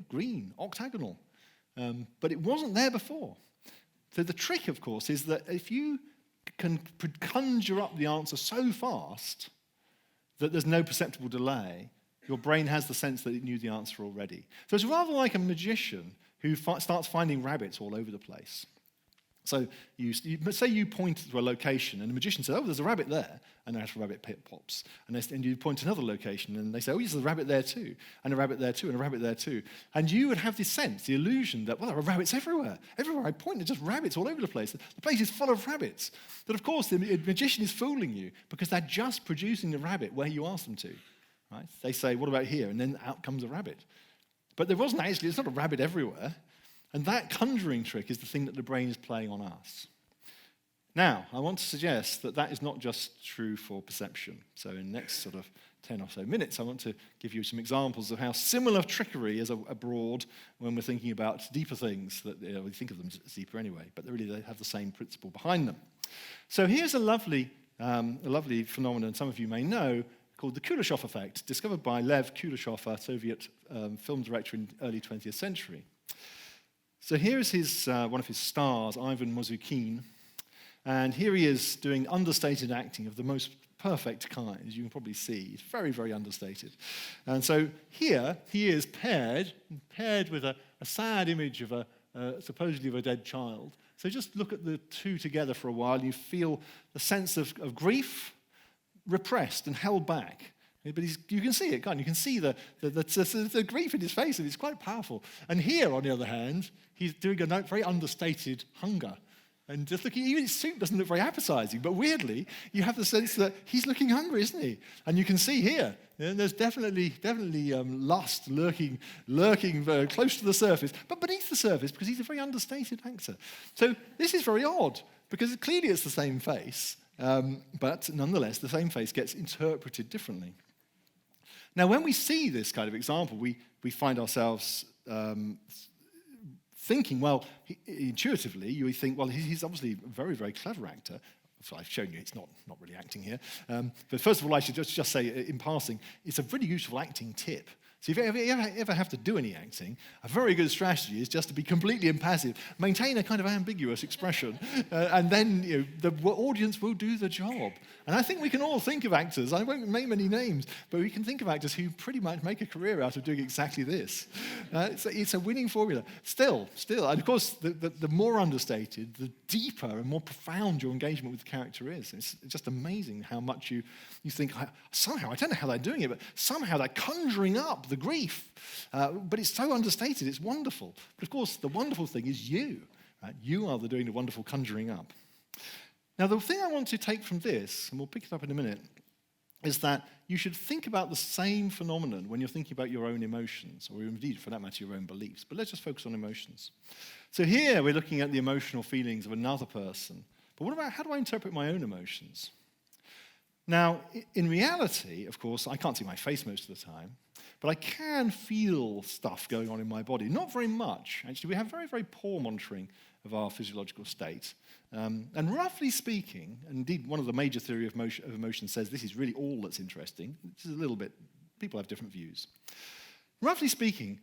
Green, octagonal. But it wasn't there before. So the trick, of course, is that if you can conjure up the answer so fast that there's no perceptible delay, your brain has the sense that it knew the answer already. So it's rather like a magician who starts finding rabbits all over the place. So say you point to a location, and the magician says, oh, there's a rabbit there, and an actual rabbit pit pops. And you point to another location, and they say, oh, yes, there's a rabbit there too, and a rabbit there too, and a rabbit there too. And you would have this sense, the illusion that, well, there are rabbits everywhere. Everywhere I point, there's just rabbits all over the place. The place is full of rabbits. But of course, the magician is fooling you, because they're just producing the rabbit where you ask them to. Right? They say, what about here? And then out comes a rabbit. But there wasn't actually, it's not a rabbit everywhere. And that conjuring trick is the thing that the brain is playing on us. Now, I want to suggest that that is not just true for perception. So in the next sort of 10 or so minutes, I want to give you some examples of how similar trickery is abroad when we're thinking about deeper things. That we think of them as deeper anyway, but they have the same principle behind them. So here's a lovely phenomenon some of you may know, called the Kuleshov effect, discovered by Lev Kuleshov, a Soviet film director in the early 20th century. So here is one of his stars, Ivan Muzukhin, and here he is doing understated acting of the most perfect kind, as you can probably see. It's very, very understated. And so here he is paired with a sad image of supposedly of a dead child. So just look at the two together for a while, and you feel the sense of grief, repressed and held back. But you can see it, can't you? You can see the grief in his face, and it's quite powerful. And here, on the other hand, he's doing a very understated hunger. And just looking, even his suit doesn't look very appetizing, but weirdly, you have the sense that he's looking hungry, isn't he? And you can see here, there's definitely lust lurking very close to the surface, but beneath the surface, because he's a very understated actor. So this is very odd, because clearly it's the same face, but nonetheless, the same face gets interpreted differently. Now, when we see this kind of example, we find ourselves thinking, well, intuitively, you think, well, he's obviously a very, very clever actor. So I've shown you it's not really acting here. But first of all, I should just say in passing, it's a really useful acting tip. So if you ever have to do any acting, a very good strategy is just to be completely impassive, maintain a kind of ambiguous expression, and then the audience will do the job. And I think we can all think of actors, I won't name any names, but we can think of actors who pretty much make a career out of doing exactly this. It's a winning formula. Still, and of course, the more understated, the deeper and more profound your engagement with the character is. It's just amazing how much you think, somehow, I don't know how they're doing it, but somehow they're conjuring up the grief. But it's so understated, it's wonderful. But of course, the wonderful thing is you. Right? You are doing the wonderful conjuring up. Now, the thing I want to take from this, and we'll pick it up in a minute, is that you should think about the same phenomenon when you're thinking about your own emotions, or indeed, for that matter, your own beliefs. But let's just focus on emotions. So here, we're looking at the emotional feelings of another person. But what about, how do I interpret my own emotions? Now, in reality, of course, I can't see my face most of the time, but I can feel stuff going on in my body. Not very much. Actually, we have very, very poor monitoring of our physiological state. And roughly speaking, and indeed one of the major theory of emotion says this is really all that's interesting. This is a little bit, people have different views. Roughly speaking,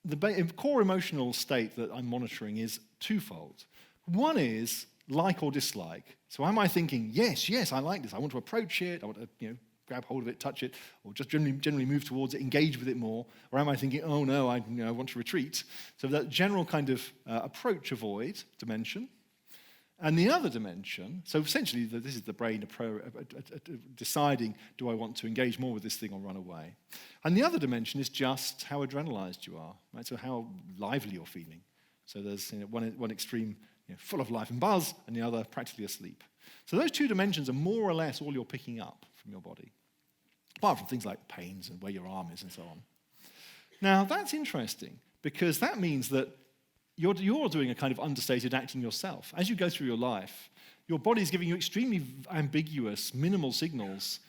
the core emotional state that I'm monitoring is twofold. One is like or dislike. So am I thinking, yes, I like this, I want to approach it, I want to grab hold of it, touch it, or just generally move towards it, engage with it more? Or am I thinking, oh no, I want to retreat? So that general kind of approach avoid dimension. And the other dimension, so essentially this is the brain deciding, do I want to engage more with this thing or run away? And the other dimension is just how adrenalized you are, right? So how lively you're feeling. So there's one extreme full of life and buzz, and the other practically asleep. So those two dimensions are more or less all you're picking up from your body, apart from things like pains and where your arm is and so on. Now, that's interesting, because that means that you're doing a kind of understated acting yourself. As you go through your life, your body is giving you extremely ambiguous, minimal signals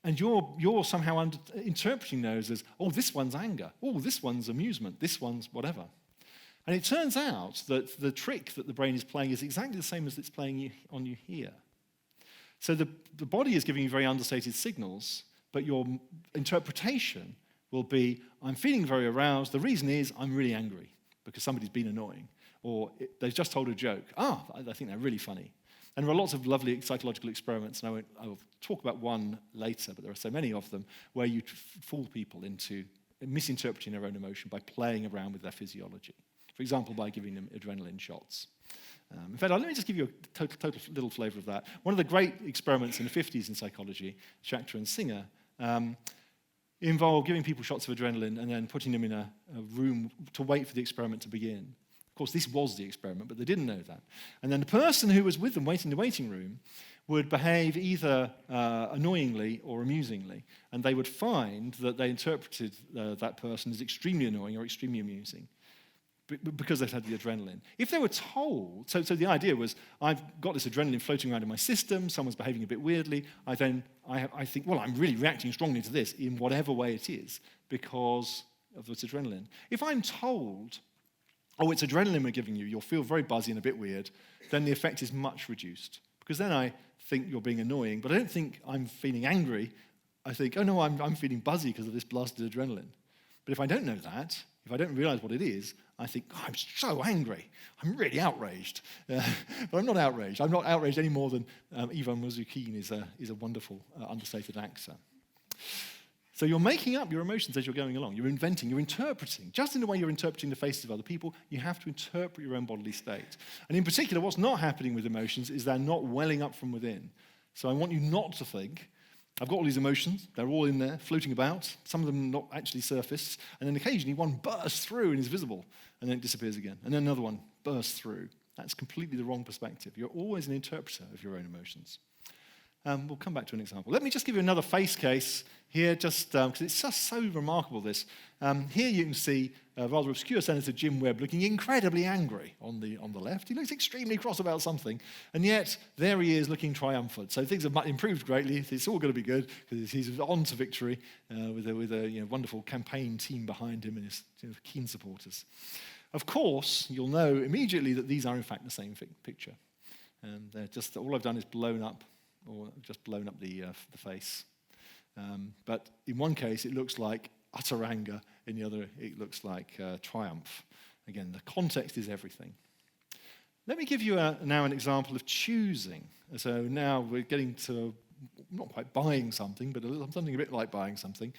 And you're somehow interpreting those as, oh, this one's anger, oh, this one's amusement, this one's whatever. And it turns out that the trick that the brain is playing is exactly the same as it's playing on you here. So the body is giving you very understated signals, but your interpretation will be, I'm feeling very aroused. The reason is I'm really angry because somebody's been annoying. Or they've just told a joke. I think they're really funny. And there are lots of lovely psychological experiments, and I will talk about one later, but there are so many of them, where you fool people into misinterpreting their own emotion by playing around with their physiology. For example, by giving them adrenaline shots. In fact, let me just give you a total little flavor of that. One of the great experiments in the 50s in psychology, Schachter and Singer, involved giving people shots of adrenaline and then putting them in a room to wait for the experiment to begin. Of course, this was the experiment, but they didn't know that. And then the person who was with them waiting in the waiting room would behave either annoyingly or amusingly, and they would find that they interpreted that person as extremely annoying or extremely amusing because they'd had the adrenaline. If they were told, so the idea was, I've got this adrenaline floating around in my system, someone's behaving a bit weirdly, I think, well, I'm really reacting strongly to this in whatever way it is because of this adrenaline. If I'm told, oh, it's adrenaline we're giving you, you'll feel very buzzy and a bit weird, then the effect is much reduced. Because then I think you're being annoying, but I don't think I'm feeling angry. I think, oh no, I'm feeling buzzy because of this blasted adrenaline. But if I don't know that, if I don't realize what it is, I think, oh, I'm so angry. I'm really outraged. But I'm not outraged. I'm not outraged any more than Ivan Mazukhin is a wonderful understated actor. So you're making up your emotions as you're going along. You're inventing, you're interpreting. Just in the way you're interpreting the faces of other people, you have to interpret your own bodily state. And in particular, what's not happening with emotions is they're not welling up from within. So I want you not to think, I've got all these emotions, they're all in there, floating about, some of them not actually surfaced, and then occasionally one bursts through and is visible, and then it disappears again, and then another one bursts through. That's completely the wrong perspective. You're always an interpreter of your own emotions. We'll come back to an example. Let me just give you another face case here, just because it's just so remarkable, this. Here you can see a rather obscure Senator Jim Webb looking incredibly angry on the left. He looks extremely cross about something, and yet there he is looking triumphant. So things have improved greatly. It's all going to be good, because he's on to victory with a wonderful campaign team behind him and his keen supporters. Of course, you'll know immediately that these are in fact the same picture. And they're just, all I've done is blown up the face. But in one case, it looks like utter anger. In the other, it looks like triumph. Again, the context is everything. Let me give you now an example of choosing. So now we're getting to not quite buying something, but something a bit like buying something.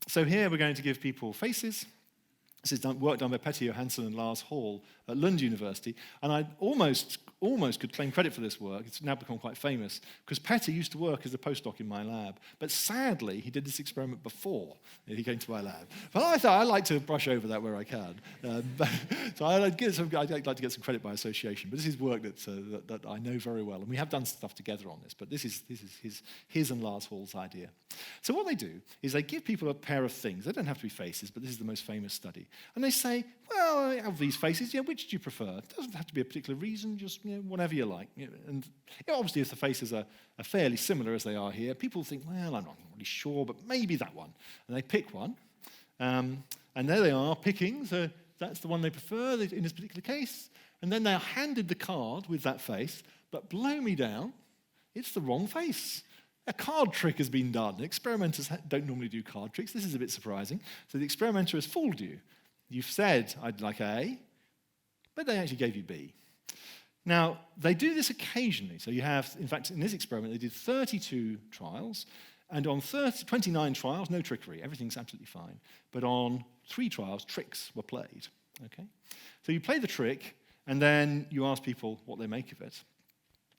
So here we're going to give people faces. This is work done by Petter Johansson and Lars Hall at Lund University. And I almost could claim credit for this work. It's now become quite famous, because Petter used to work as a postdoc in my lab. But sadly, he did this experiment before he came to my lab. But I thought I'd like to brush over that where I can. So I'd like to get some credit by association. But this is work that I know very well. And we have done stuff together on this. But this is his and Lars Hall's idea. So what they do is they give people a pair of things. They don't have to be faces, but this is the most famous study. And they say, well, of these faces, which do you prefer? It doesn't have to be a particular reason, just whatever you like. And obviously, if the faces are fairly similar as they are here, people think, well, I'm not really sure, but maybe that one. And they pick one. And there they are, picking. So that's the one they prefer in this particular case. And then they are handed the card with that face, but blow me down, it's the wrong face. A card trick has been done. Experimenters don't normally do card tricks. This is a bit surprising. So the experimenter has fooled you. You've said, I'd like A, but they actually gave you B. Now, they do this occasionally. So you have, in fact, in this experiment, they did 32 trials, and on 29 trials, no trickery. Everything's absolutely fine. But on 3 trials, tricks were played. Okay? So you play the trick, and then you ask people what they make of it.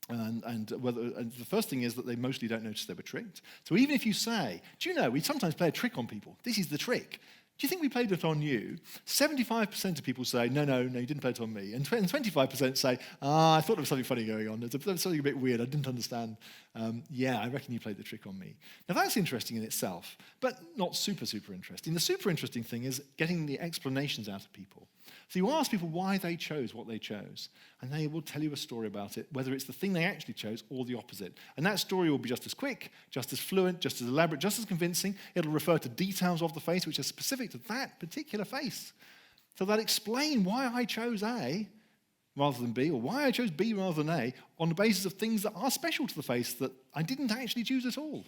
And the first thing is that they mostly don't notice they were tricked. So even if you say, do you know, we sometimes play a trick on people. This is the trick. Do you think we played it on you? 75% of people say, no, you didn't play it on me. And 25% say, I thought there was something funny going on. There was something a bit weird. I didn't understand. I reckon you played the trick on me. Now, that's interesting in itself, but not super, super interesting. The super interesting thing is getting the explanations out of people. So you ask people why they chose what they chose, and they will tell you a story about it, whether it's the thing they actually chose or the opposite. And that story will be just as quick, just as fluent, just as elaborate, just as convincing. It'll refer to details of the face which are specific to that particular face. So they'll explain why I chose A rather than B, or why I chose B rather than A, on the basis of things that are special to the face that I didn't actually choose at all.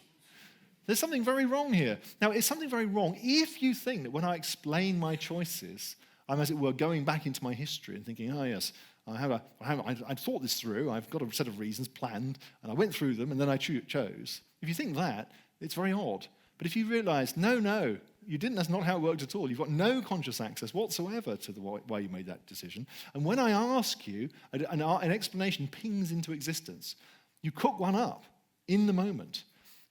There's something very wrong here. Now, it's something very wrong if you think that when I explain my choices, I'm, as it were, going back into my history and thinking, oh, yes, I thought this through, I've got a set of reasons planned, and I went through them, and then I chose. If you think that, it's very odd. But if you realize, no, you didn't, that's not how it worked at all. You've got no conscious access whatsoever to why you made that decision. And when I ask you, an explanation pings into existence. You cook one up in the moment.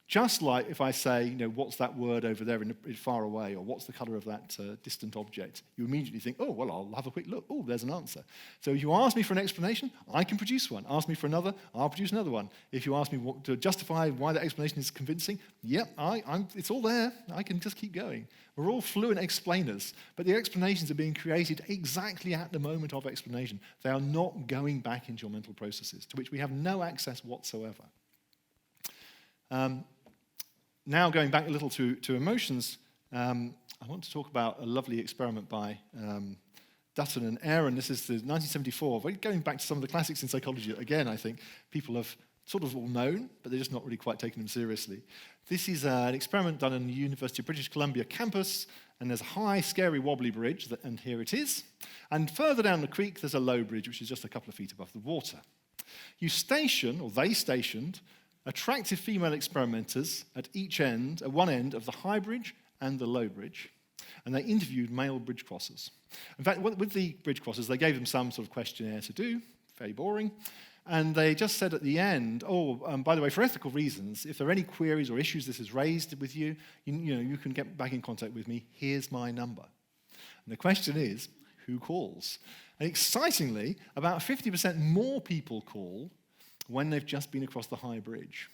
Just like if I say, what's that word over there far away, or what's the colour of that distant object, you immediately think, oh, well, I'll have a quick look. Oh, there's an answer. So if you ask me for an explanation, I can produce one. Ask me for another, I'll produce another one. If you ask me to justify why that explanation is convincing, it's all there. I can just keep going. We're all fluent explainers, but the explanations are being created exactly at the moment of explanation. They are not going back into your mental processes, to which we have no access whatsoever. Now going back a little to emotions, I want to talk about a lovely experiment by Dutton and Aaron. This is the 1974, going back to some of the classics in psychology. Again, I think people have sort of all known, but they're just not really quite taking them seriously. This is an experiment done in the University of British Columbia campus, and there's a high, scary, wobbly bridge, and here it is. And further down the creek, there's a low bridge, which is just a couple of feet above the water. They stationed, attractive female experimenters at one end of the high bridge and the low bridge, and they interviewed male bridge crossers. In fact, with the bridge crossers, they gave them some sort of questionnaire to do, very boring, and they just said at the end, by the way, for ethical reasons, if there are any queries or issues this has raised with you, you can get back in contact with me. Here's my number. And the question is, who calls? And excitingly, about 50% more people call when they've just been across the high bridge,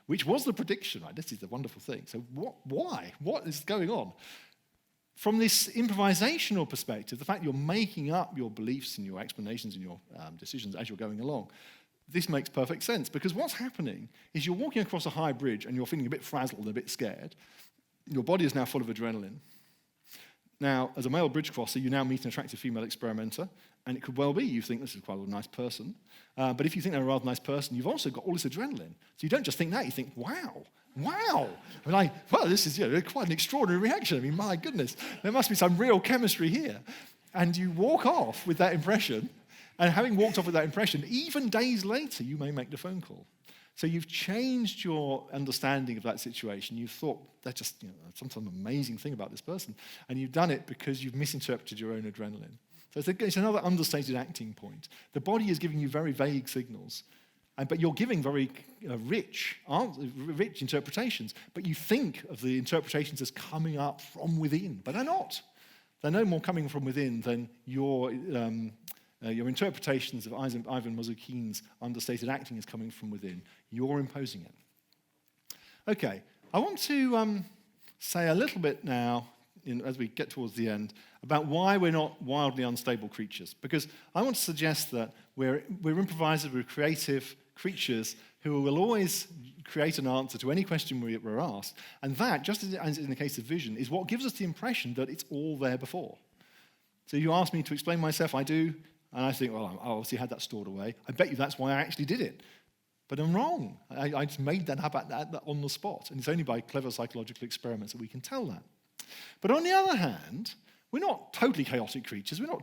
which was the prediction, right? This is the wonderful thing. So why? What is going on? From this improvisational perspective, the fact you're making up your beliefs and your explanations and your decisions as you're going along, this makes perfect sense, because what's happening is you're walking across a high bridge and you're feeling a bit frazzled and a bit scared. Your body is now full of adrenaline. Now, as a male bridge crosser, you now meet an attractive female experimenter, and it could well be you think this is quite a nice person. But if you think they're a rather nice person, you've also got all this adrenaline. So you don't just think that, you think, wow. This is quite an extraordinary reaction. I mean, my goodness, there must be some real chemistry here. And you walk off with that impression, and having walked off with that impression, even days later, you may make the phone call. So you've changed your understanding of that situation. You've thought that's just some amazing thing about this person, and you've done it because you've misinterpreted your own adrenaline. So it's another understated acting point. The body is giving you very vague signals, but you're giving very rich interpretations. But you think of the interpretations as coming up from within, but they're not. They're no more coming from within than your interpretations of Ivan Mazukhin's understated acting is coming from within. You're imposing it. Okay, I want to say a little bit now, as we get towards the end, about why we're not wildly unstable creatures. Because I want to suggest that we're improvisers, we're creative creatures who will always create an answer to any question we're asked. And that, just as in the case of vision, is what gives us the impression that it's all there before. So you ask me to explain myself, I do, and I think, well, I obviously had that stored away. I bet you that's why I actually did it. But I'm wrong. I just made that up on the spot. And it's only by clever psychological experiments that we can tell that. But on the other hand, we're not totally chaotic creatures. We're not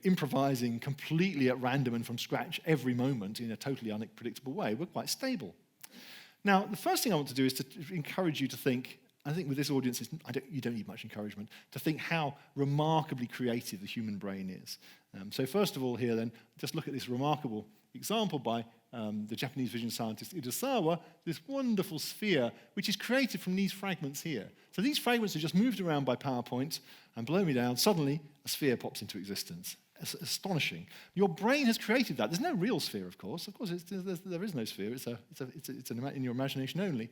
improvising completely at random and from scratch every moment in a totally unpredictable way. We're quite stable. Now, the first thing I want to do is to encourage you to think, I think with this audience, you don't need much encouragement, to think how remarkably creative the human brain is. So first of all here then, just look at this remarkable example by the Japanese vision scientist Urasawa, this wonderful sphere which is created from these fragments here. So these fragments are just moved around by PowerPoint, and below me down, suddenly a sphere pops into existence. It's astonishing. Your brain has created that. There's no real sphere, of course. Of course, there is no sphere. It's in your imagination only.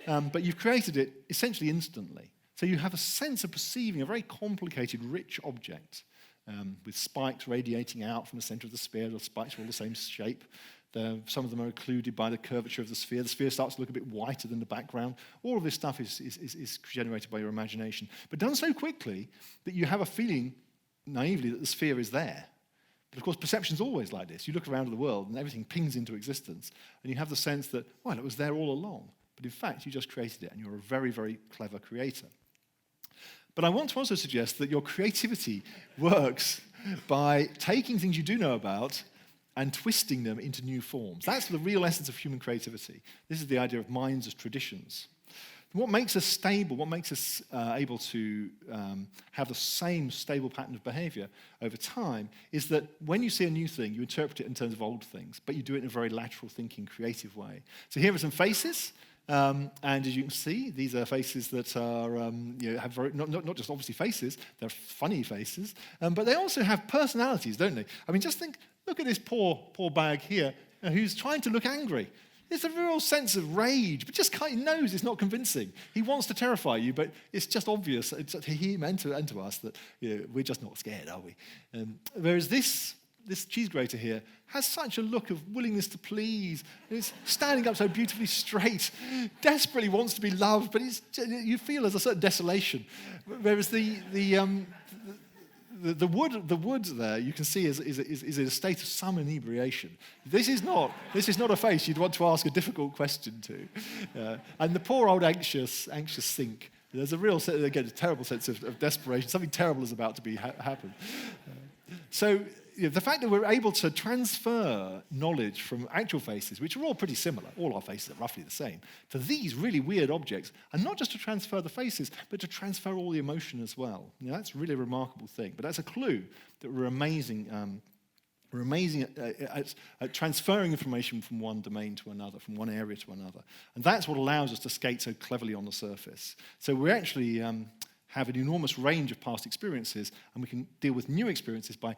But you've created it essentially instantly. So you have a sense of perceiving a very complicated, rich object with spikes radiating out from the center of the sphere. The spikes are all the same shape. Some of them are occluded by the curvature of the sphere. The sphere starts to look a bit whiter than the background. All of this stuff is generated by your imagination, but done so quickly that you have a feeling, naively, that the sphere is there. But of course, perception's always like this. You look around the world and everything pings into existence, and you have the sense that, well, it was there all along. But in fact, you just created it, and you're a very, very clever creator. But I want to also suggest that your creativity works by taking things you do know about and twisting them into new forms. That's the real essence of human creativity. This is the idea of minds as traditions. What makes us stable, what makes us able to have the same stable pattern of behavior over time is that when you see a new thing, you interpret it in terms of old things, but you do it in a very lateral thinking, creative way. So here are some faces. And as you can see, these are faces that are, have very, not just obviously faces, they're funny faces, but they also have personalities, don't they? I mean, just look at this poor bag here who's trying to look angry. There's a real sense of rage, but just kind of knows it's not convincing. He wants to terrify you, but it's just obvious to him and to us that we're just not scared, are we? Whereas this cheese grater here has such a look of willingness to please. It's standing up so beautifully straight, desperately wants to be loved, but you feel there's a certain desolation. Whereas the wood there, you can see, is in a state of some inebriation. This is not a face you'd want to ask a difficult question to. And the poor old anxious sink. There's a real, again, a terrible sense of desperation. Something terrible is about to happen. So the fact that we're able to transfer knowledge from actual faces, which are all pretty similar, all our faces are roughly the same, to these really weird objects, and not just to transfer the faces, but to transfer all the emotion as well. That's really a remarkable thing. But that's a clue that we're amazing at transferring information from one domain to another, from one area to another. And that's what allows us to skate so cleverly on the surface. So we actually have an enormous range of past experiences, and we can deal with new experiences by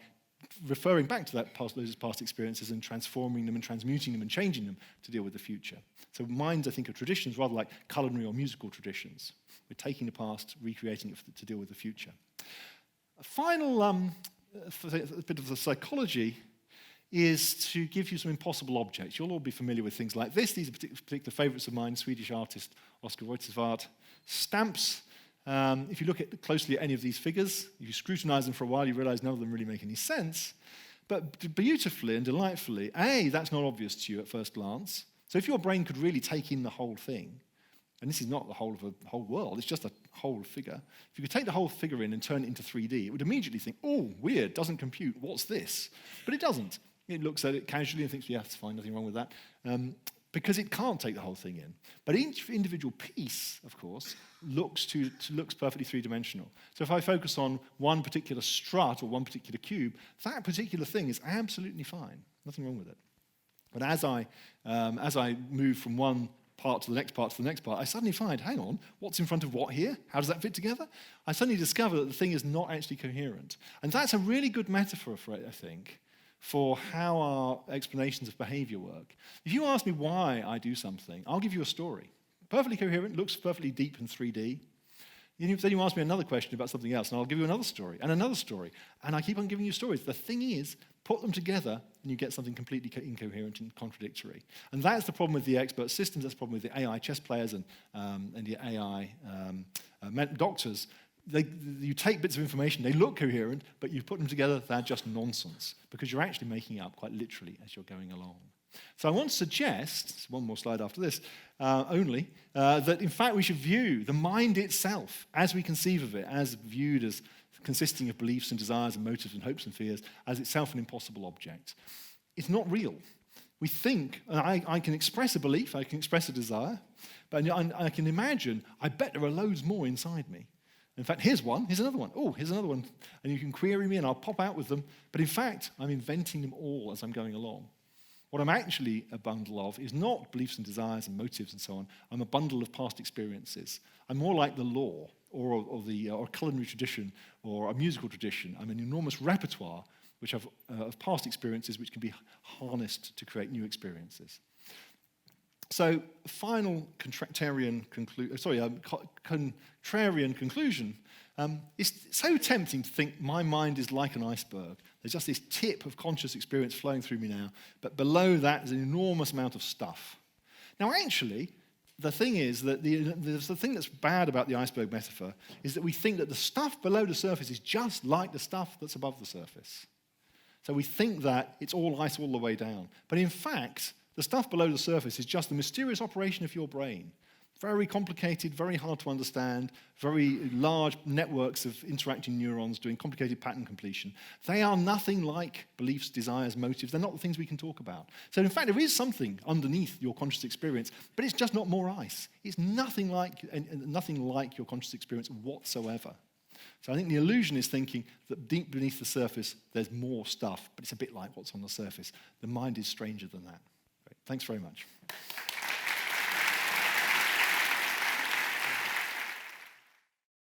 referring back to those past experiences and transforming them and transmuting them and changing them to deal with the future. So minds, I think, are traditions rather like culinary or musical traditions. We're taking the past, recreating it to deal with the future. A final bit of the psychology is to give you some impossible objects. You'll all be familiar with things like this. These are particular favourites of mine, Swedish artist Oscar Reuterswärd. Stamps. If you look closely at any of these figures, if you scrutinize them for a while, you realize none of them really make any sense. But beautifully and delightfully, that's not obvious to you at first glance. So if your brain could really take in the whole thing, and this is not the whole of a whole world, it's just a whole figure. If you could take the whole figure in and turn it into 3D, it would immediately think, oh, weird, doesn't compute, what's this? But it doesn't. It looks at it casually and thinks, yeah, that's fine, nothing wrong with that. Because it can't take the whole thing in. But each individual piece, of course, looks perfectly three-dimensional. So if I focus on one particular strut or one particular cube, that particular thing is absolutely fine. Nothing wrong with it. But as I move from one part to the next part to the next part, I suddenly find, hang on, what's in front of what here? How does that fit together? I suddenly discover that the thing is not actually coherent. And that's a really good metaphor for it, I think, for how our explanations of behavior work. If you ask me why I do something, I'll give you a story. Perfectly coherent, looks perfectly deep in 3D. Then you ask me another question about something else, and I'll give you another story, and another story. And I keep on giving you stories. The thing is, put them together, and you get something completely incoherent and contradictory. And that's the problem with the expert systems, that's the problem with the AI chess players and the AI doctors. You take bits of information, they look coherent, but you put them together, they're just nonsense, because you're actually making it up quite literally as you're going along. So I want to suggest, one more slide after this, that in fact we should view the mind itself, as we conceive of it, as viewed as consisting of beliefs and desires and motives and hopes and fears, as itself an impossible object. It's not real. We think, and I can express a belief, I can express a desire, but I can imagine, I bet there are loads more inside me. In fact, here's another one. Oh, here's another one. And you can query me and I'll pop out with them. But in fact, I'm inventing them all as I'm going along. What I'm actually a bundle of is not beliefs and desires and motives and so on. I'm a bundle of past experiences. I'm more like the law or a culinary tradition or a musical tradition. I'm an enormous repertoire which of past experiences which can be harnessed to create new experiences. So, final contrarian conclusion. It's so tempting to think my mind is like an iceberg. There's just this tip of conscious experience flowing through me now, but below that is an enormous amount of stuff. Now, actually, the thing is that the thing that's bad about the iceberg metaphor is that we think that the stuff below the surface is just like the stuff that's above the surface. So we think that it's all ice all the way down. But in fact, the stuff below the surface is just the mysterious operation of your brain. Very complicated, very hard to understand, very large networks of interacting neurons doing complicated pattern completion. They are nothing like beliefs, desires, motives. They're not the things we can talk about. So in fact, there is something underneath your conscious experience, but it's just not more ice. It's nothing like your conscious experience whatsoever. So I think the illusion is thinking that deep beneath the surface, there's more stuff, but it's a bit like what's on the surface. The mind is stranger than that. Great. Thanks very much.